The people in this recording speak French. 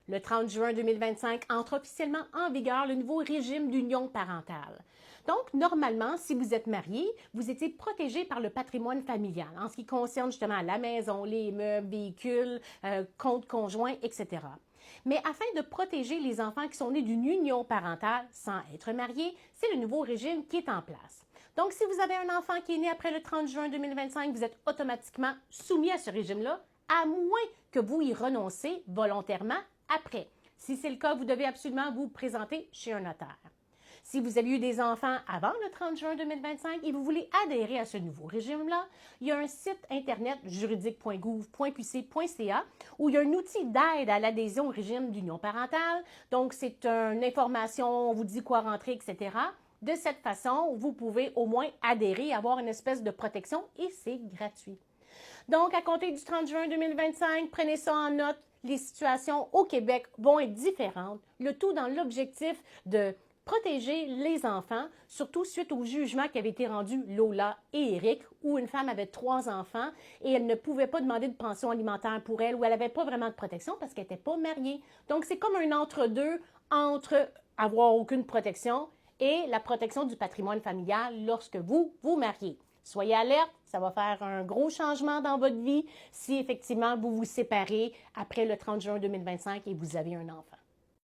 Le 30 juin 2025 entre officiellement en vigueur le nouveau régime d'union parentale. Donc, normalement, si vous êtes marié, vous étiez protégé par le patrimoine familial en ce qui concerne justement la maison, les meubles, véhicules, comptes conjoints, etc. Mais afin de protéger les enfants qui sont nés d'une union parentale sans être mariés, c'est le nouveau régime qui est en place. Donc, si vous avez un enfant qui est né après le 30 juin 2025, vous êtes automatiquement soumis à ce régime-là, à moins que vous y renoncez volontairement après. Si c'est le cas, vous devez absolument vous présenter chez un notaire. Si vous avez eu des enfants avant le 30 juin 2025 et vous voulez adhérer à ce nouveau régime-là, il y a un site internet juridique.gouv.qc.ca où il y a un outil d'aide à l'adhésion au régime d'union parentale. Donc, c'est une information, on vous dit quoi rentrer, etc. De cette façon, vous pouvez au moins adhérer, avoir une espèce de protection et c'est gratuit. Donc, à compter du 30 juin 2025, prenez ça en note. Les situations au Québec vont être différentes, le tout dans l'objectif de protéger les enfants, surtout suite au jugement qui avait été rendu Lola et Eric, où une femme avait 3 enfants et elle ne pouvait pas demander de pension alimentaire pour elle, ou elle n'avait pas vraiment de protection parce qu'elle n'était pas mariée. Donc, c'est comme un entre-deux entre avoir aucune protection et la protection du patrimoine familial lorsque vous vous mariez. Soyez alerte, ça va faire un gros changement dans votre vie si effectivement vous vous séparez après le 30 juin 2025 et vous avez un enfant.